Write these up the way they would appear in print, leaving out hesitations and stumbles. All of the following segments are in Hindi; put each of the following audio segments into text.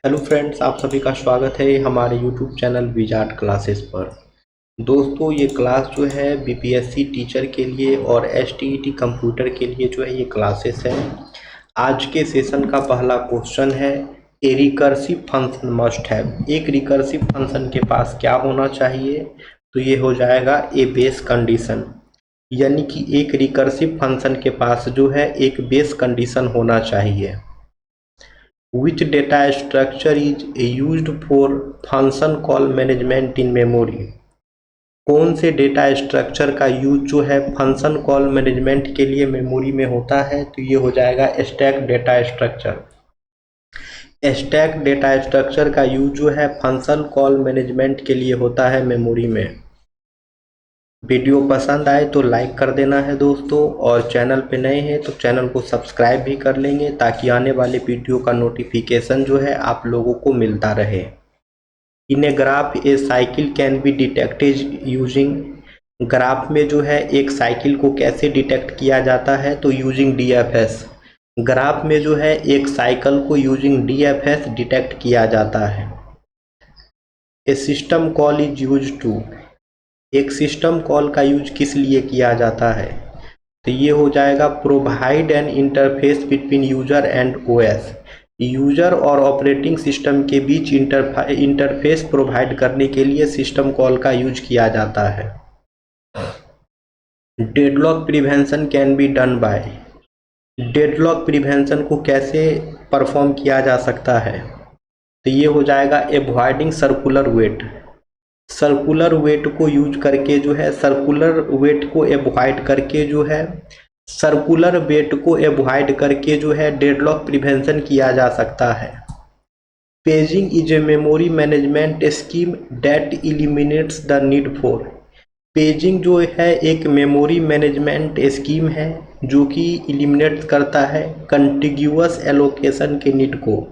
हेलो फ्रेंड्स, आप सभी का स्वागत है हमारे यूट्यूब चैनल विजार्ड क्लासेस पर। दोस्तों, ये क्लास जो है बीपीएससी टीचर के लिए और एसटीईटी कंप्यूटर के लिए जो है ये क्लासेस है। आज के सेशन का पहला क्वेश्चन है, ए रिकर्सिव फंक्शन मस्ट हैव। एक रिकर्सिव फंक्शन के पास क्या होना चाहिए? तो ये हो जाएगा ए बेस कंडीशन, यानी कि एक रिकर्सिव फंक्शन के पास जो है एक बेस कंडीशन होना चाहिए। Which data structure is used for function call management in memory? कौन से डेटा स्ट्रक्चर का यूज जो है फंक्शन कॉल मैनेजमेंट के लिए मेमोरी में होता है? तो ये हो जाएगा stack data structure. Stack data structure का यूज जो है फंक्शन कॉल मैनेजमेंट के लिए होता है मेमोरी में। वीडियो पसंद आए तो लाइक कर देना है दोस्तों, और चैनल पे नए हैं तो चैनल को सब्सक्राइब भी कर लेंगे ताकि आने वाले वीडियो का नोटिफिकेशन जो है आप लोगों को मिलता रहे। In a graph a cycle can be detected using. Graph में जो है एक साइकिल को कैसे डिटेक्ट किया जाता है? तो यूजिंग डीएफएस। ग्राफ में जो है एक साइकिल को यूजिंग डीएफएस डिटेक्ट किया जाता है। A system call is use to. एक सिस्टम कॉल का यूज किस लिए किया जाता है? तो ये हो जाएगा provide an interface between user and OS. User और ऑपरेटिंग सिस्टम के बीच इंटरफेस प्रोवाइड करने के लिए सिस्टम कॉल का यूज किया जाता है। Deadlock prevention can be done by. Deadlock prevention को कैसे परफॉर्म किया जा सकता है? तो ये हो जाएगा avoiding circular wait. Circular wait को यूज करके जो है सर्कुलर वेट को अवॉइड करके जो है सर्कुलर वेट को अवॉइड करके जो है डेडलॉक प्रिवेंशन किया जा सकता है। Paging is a memory management scheme that eliminates the need for. Paging जो है एक मेमोरी मैनेजमेंट स्कीम है जो कि एलिमिनेट करता है कंटिग्यूअस एलोकेशन के नीड को।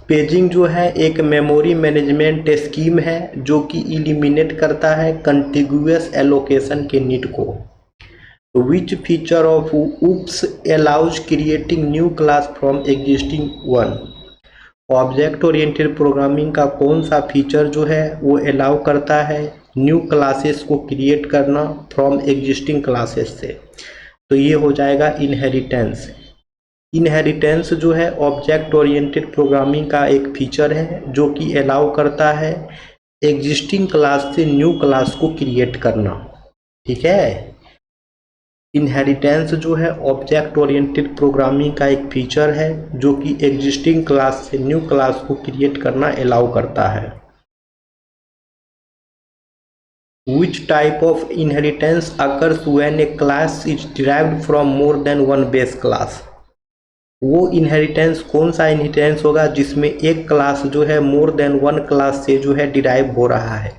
पेजिंग जो है एक मेमोरी मैनेजमेंट स्कीम है जो कि एलिमिनेट करता है कंटिग्यूअस एलोकेशन के नीड को। Which feature of oops allows creating new class from existing one. Object oriented programming का कौन सा फीचर जो है वो अलाउ करता है न्यू क्लासेस को क्रिएट करना फ्रॉम एग्जिस्टिंग क्लासेस से? तो ये हो जाएगा इनहेरिटेंस। इनहेरिटेंस जो है ऑब्जेक्ट ओरिएंटेड प्रोग्रामिंग का एक फीचर है जो कि अलाउ करता है एग्जिस्टिंग क्लास से न्यू क्लास को क्रिएट करना। ठीक है, इनहेरिटेंस जो है ऑब्जेक्ट ओरिएंटेड प्रोग्रामिंग का एक फीचर है जो कि एग्जिस्टिंग क्लास से न्यू क्लास को क्रिएट करना अलाउ करता है। Which type of inheritance occurs when a class is derived from more than one base class? वो इनहेरिटेंस कौन सा इनहेरिटेंस होगा जिसमें एक क्लास जो है मोर देन वन क्लास से जो है डिराइव हो रहा है?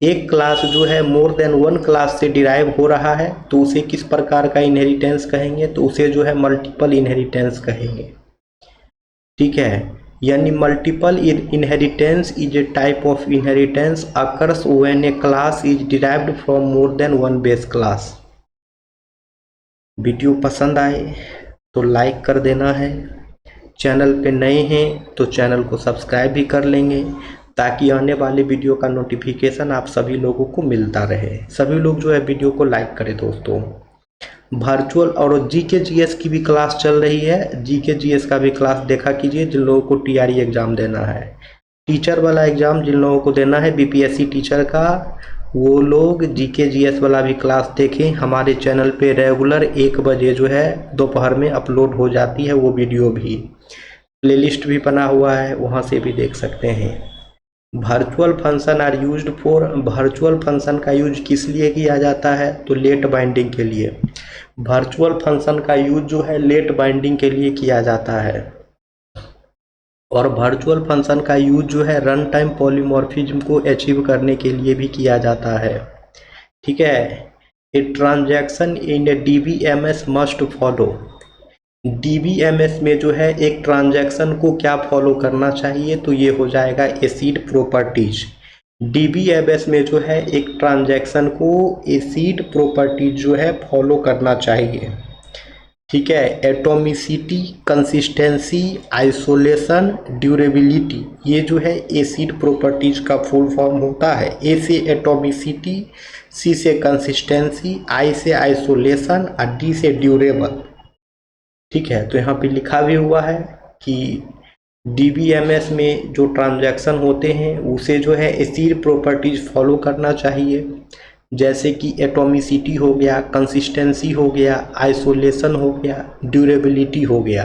एक क्लास जो है मोर देन वन क्लास से डिराइव हो रहा है तो उसे किस प्रकार का इनहेरिटेंस कहेंगे? तो उसे जो है मल्टीपल इनहेरिटेंस कहेंगे। ठीक है, यानी multiple inheritance is a type of inheritance occurs when A class is derived from more than one base class. Video पसंद आए तो लाइक कर देना है, चैनल पे नए हैं तो चैनल को सब्सक्राइब भी कर लेंगे ताकि आने वाले वीडियो का नोटिफिकेशन आप सभी लोगों को मिलता रहे। सभी लोग जो है वीडियो को लाइक करें दोस्तों। वर्चुअल और जीके जीएस की भी क्लास चल रही है, जीके जीएस का भी क्लास देखा कीजिए जिन लोगों को टीआरई एग्ज़ाम देना है। टीचर वाला एग्ज़ाम जिन लोगों को देना है बीपीएससी टीचर का, वो लोग जीके जीएस वाला भी क्लास देखें। हमारे चैनल पे रेगुलर 1 बजे जो है दोपहर में अपलोड हो जाती है वो वीडियो भी। प्लेलिस्ट भी बना हुआ है, वहाँ से भी देख सकते हैं। Virtual function are used for. Virtual function का यूज किस लिए किया जाता है? तो लेट बाइंडिंग के लिए। वर्चुअल फंक्शन का यूज जो है लेट बाइंडिंग के लिए किया जाता है। और वर्चुअल फंक्शन का यूज जो है रन टाइम पॉलीमॉर्फिज्म को अचीव करने के लिए भी किया जाता है। ठीक है, a transaction in A DBMS must follow. DBMS में जो है एक ट्रांजैक्शन को क्या फॉलो करना चाहिए? तो ये हो जाएगा एसिड प्रॉपर्टीज। डीबीएमएस में जो है एक ट्रांजैक्शन को एसिड प्रॉपर्टीज जो है फॉलो करना चाहिए। ठीक है। एटॉमिसिटी, कंसिस्टेंसी, आइसोलेशन, ड्यूरेबिलिटी, ये जो है एसिड प्रॉपर्टीज का फुल फॉर्म होता है। ए से एटॉमिसिटी, सी से कंसिस्टेंसी, आई से आइसोलेशन और डी से ड्यूरेबल। ठीक है, तो यहाँ पे लिखा भी हुआ है कि DBMS में जो ट्रांजैक्शन होते हैं उसे जो है एसिड प्रॉपर्टीज फॉलो करना चाहिए, जैसे कि एटॉमिसिटी हो गया, कंसिस्टेंसी हो गया, आइसोलेशन हो गया, ड्यूरेबिलिटी हो गया।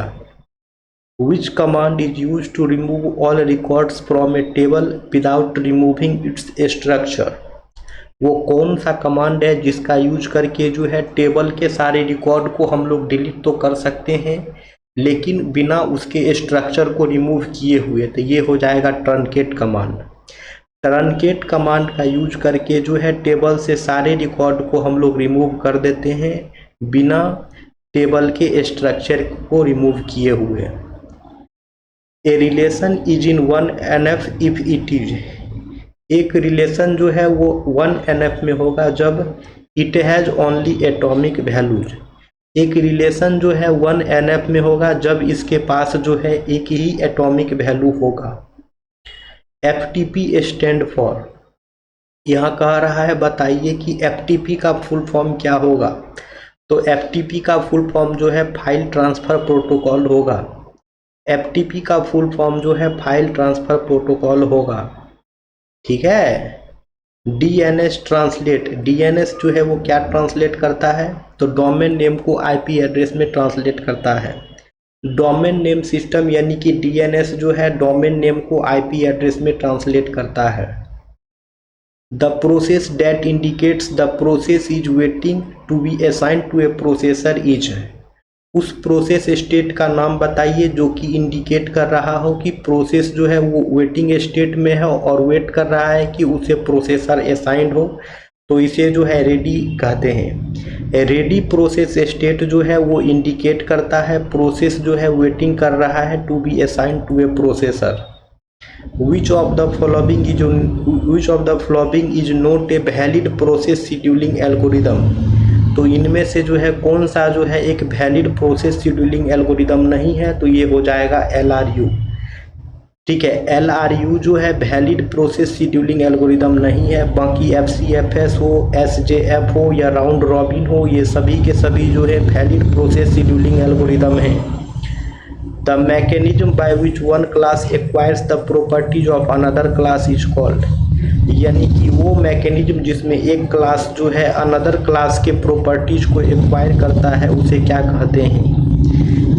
Which command is use to remove all records from a table without removing its structure. वो कौन सा कमांड है जिसका यूज करके जो है टेबल के सारे रिकॉर्ड को हम लोग डिलीट तो कर सकते हैं लेकिन बिना उसके स्ट्रक्चर को रिमूव किए हुए। तो ये हो जाएगा ट्रंकेट कमांड। ट्रंकेट कमांड का यूज करके जो है टेबल से सारे रिकॉर्ड को हम लोग रिमूव कर देते हैं बिना टेबल के स्ट्रक्चर को रिमूव किए हुए। A relation is in 1NF if it is, एक रिलेशन जो है वो 1NF में होगा जब it has only atomic values. एक रिलेशन जो है 1NF में होगा जब इसके पास जो है एक ही एटॉमिक वैल्यू होगा। FTP स्टैंड फॉर, यहाँ कह रहा है बताइए कि FTP का फुल फॉर्म क्या होगा। तो FTP का फुल फॉर्म जो है फाइल ट्रांसफ़र प्रोटोकॉल होगा। FTP का फुल फॉर्म जो है फाइल ट्रांसफ़र प्रोटोकॉल होगा। ठीक है। DNS ट्रांसलेट, DNS जो है वो क्या ट्रांसलेट करता है, तो डोमेन नेम को IP एड्रेस में ट्रांसलेट करता है। डोमेन नेम सिस्टम यानी कि DNS जो है डोमेन नेम को IP एड्रेस में ट्रांसलेट करता है। The process that indicates the process is waiting to be assigned to a processor is, उस प्रोसेस स्टेट का नाम बताइए जो कि इंडिकेट कर रहा हो कि प्रोसेस जो है वो वेटिंग स्टेट में है और वेट कर रहा है कि उसे प्रोसेसर असाइंड हो, तो इसे जो है रेडी कहते हैं। रेडी प्रोसेस स्टेट जो है वो इंडिकेट करता है प्रोसेस जो है वेटिंग कर रहा है to be assigned to a processor. Which of the following is not a valid process scheduling algorithm, तो इनमें से जो है कौन सा जो है एक वैलिड प्रोसेस शेड्यूलिंग एल्गोरिदम नहीं है, तो ये हो जाएगा LRU। ठीक है, LRU जो है वैलिड प्रोसेस शेड्यूलिंग एल्गोरिदम नहीं है। बाकी FCFS हो, SJF हो या राउंड रॉबिन हो, ये सभी के सभी जो है वैलिड प्रोसेस शेड्यूलिंग एल्गोरिदम है। The mechanism by which one class acquires the properties of another class is called, यानी कि वो मैकेनिज्म जिसमें एक क्लास जो है अनदर क्लास के प्रॉपर्टीज को एक्वायर करता है उसे क्या कहते हैं।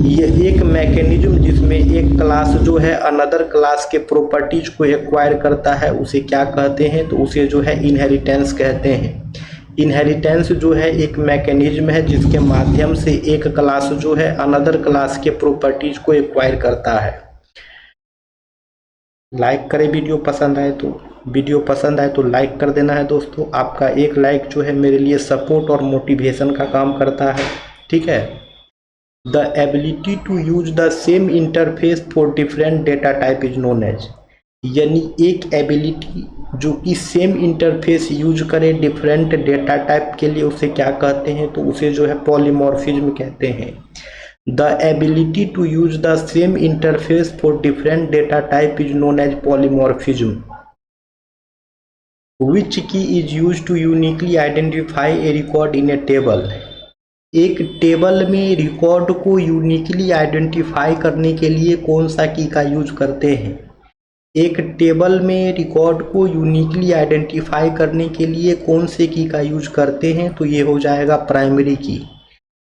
ये एक मैकेनिज्म जिसमें एक क्लास जो है अनदर क्लास के प्रॉपर्टीज को एक्वायर करता है उसे क्या कहते हैं, तो उसे जो है इनहेरिटेंस कहते हैं। इनहेरिटेंस जो है एक मैकेनिज्म है जिसके माध्यम से एक क्लास जो है अनदर क्लास के प्रॉपर्टीज को एक्वायर करता है। लाइक करें, वीडियो पसंद आए तो लाइक कर देना है दोस्तों। आपका एक लाइक जो है मेरे लिए सपोर्ट और मोटिवेशन का काम करता है। ठीक है। The ability to use the same interface for different data type is known as, यानी एक एबिलिटी जो कि सेम इंटरफेस यूज करे डिफरेंट डेटा टाइप के लिए उसे क्या कहते हैं, तो उसे जो है पॉलीमॉर्फिज्म कहते हैं। The ability to use the same interface for different data type is known as polymorphism. Which key is use to uniquely identify a record in a table, एक टेबल में रिकॉर्ड को यूनिकली आइडेंटिफाई करने के लिए कौन सा की का यूज करते हैं। एक टेबल में रिकॉर्ड को यूनिकली आइडेंटिफाई करने के लिए कौन से की का यूज करते हैं, तो ये हो जाएगा प्राइमरी की।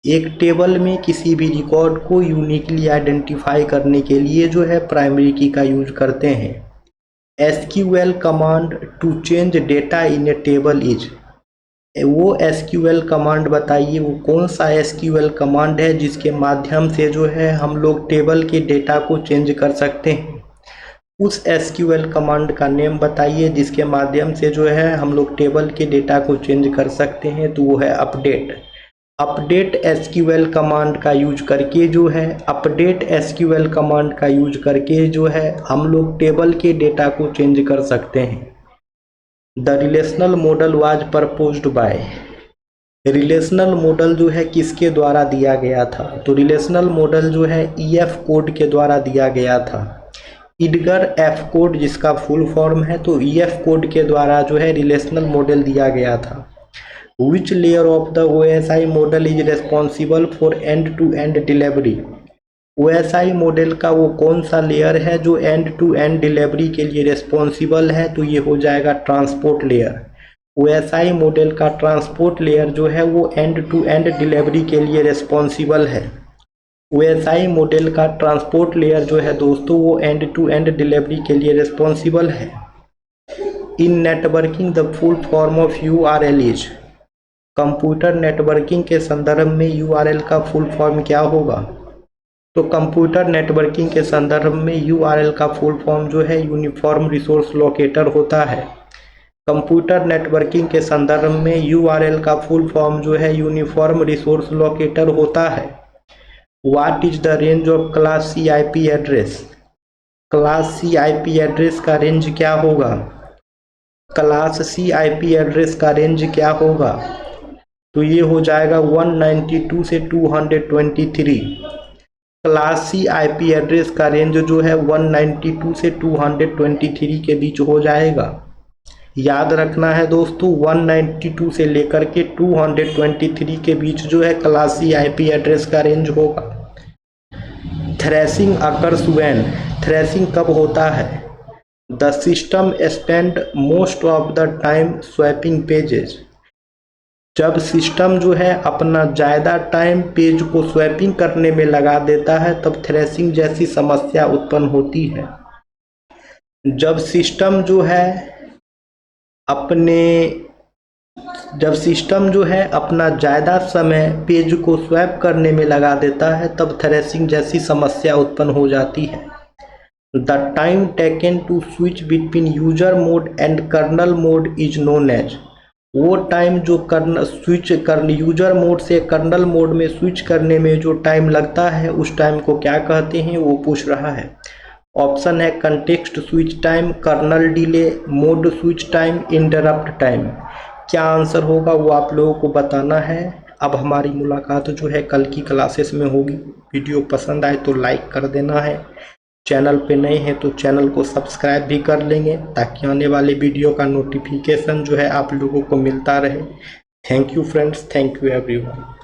एक टेबल में किसी भी रिकॉर्ड को यूनिकली आइडेंटिफाई करने के लिए जो है प्राइमरी की का यूज करते हैं। SQL command to change data in a table is, वो SQL कमांड बताइए वो कौन सा SQL कमांड है जिसके माध्यम से जो है हम लोग टेबल के डेटा को चेंज कर सकते हैं। उस SQL कमांड का नेम बताइए जिसके माध्यम से जो है हम लोग टेबल के डेटा को चेंज कर सकते हैं, तो वो है अपडेट। अपडेट SQL कमांड का यूज करके जो है अपडेट कमांड का यूज करके जो है हम लोग टेबल के डेटा को चेंज कर सकते हैं। The relational model was proposed by, relational model जो है किसके द्वारा दिया गया था? तो रिलेशनल मॉडल जो है ईएफ कोड के द्वारा दिया गया था। इडगर एफ कोड जिसका फुल फॉर्म है, तो ईएफ कोड के द्वारा जो है रिलेशनल मॉडल दिया गया था। Which layer of the OSI model is responsible for end to end delivery? OSI model का वो कौन सा लेयर है जो एंड टू एंड डिलीवरी के लिए रेस्पॉन्सिबल है? तो ये हो जाएगा ट्रांसपोर्ट लेयर। ओएसआई मॉडल का ट्रांसपोर्ट लेयर जो है वो एंड टू एंड डिलीवरी के लिए रेस्पॉन्सिबल है। ओएसआई मॉडल का ट्रांसपोर्ट लेयर जो है दोस्तों वो एंड टू एंड डिलीवरी के लिए रेस्पॉन्सिबल है। In networking the full form of URL is? Computer networking के संदर्भ में यूआरएल का फुल फॉर्म क्या होगा? तो कंप्यूटर नेटवर्किंग के संदर्भ में यूआरएल का फुल फॉर्म जो है यूनिफॉर्म रिसोर्स लोकेटर होता है। कंप्यूटर नेटवर्किंग के संदर्भ में यूआरएल का फुल फॉर्म जो है यूनिफॉर्म रिसोर्स लोकेटर होता है। What is the range of class C IP address? Class C IP address का रेंज क्या होगा? क्लास सी आईपी एड्रेस का रेंज क्या होगा? तो ये हो जाएगा 192 से 223। क्लास सी आईपी एड्रेस का रेंज जो है 192 से 223 के बीच हो जाएगा। याद रखना है दोस्तों, 192 से लेकर के 223 के बीच जो है क्लास सी आईपी एड्रेस का रेंज होगा। Threshing occurs when? थ्रेशिंग कब होता है? The system spend most of the time swapping pages? जब सिस्टम जो है अपना ज़्यादा टाइम पेज को स्वैपिंग करने में लगा देता है तब थ्रेशिंग जैसी समस्या उत्पन्न होती है। जब सिस्टम जो है अपना ज़्यादा समय पेज को स्वैप करने में लगा देता है तब थ्रेशिंग जैसी समस्या उत्पन्न हो जाती है। The time taken to switch between user mode and kernel mode is known as? वो टाइम जो यूजर मोड से कर्नल मोड में स्विच करने में जो टाइम लगता है उस टाइम को क्या कहते हैं, वो पूछ रहा है। ऑप्शन है context switch time, kernel delay, mode switch time, interrupt time. क्या आंसर होगा वो आप लोगों को बताना है। अब हमारी मुलाकात जो है कल की क्लासेस में होगी। वीडियो पसंद आए तो लाइक कर देना है। चैनल पे नए हैं तो चैनल को सब्सक्राइब भी कर लेंगे ताकि आने वाले वीडियो का नोटिफिकेशन जो है आप लोगों को मिलता रहे। Thank you friends, thank you everyone.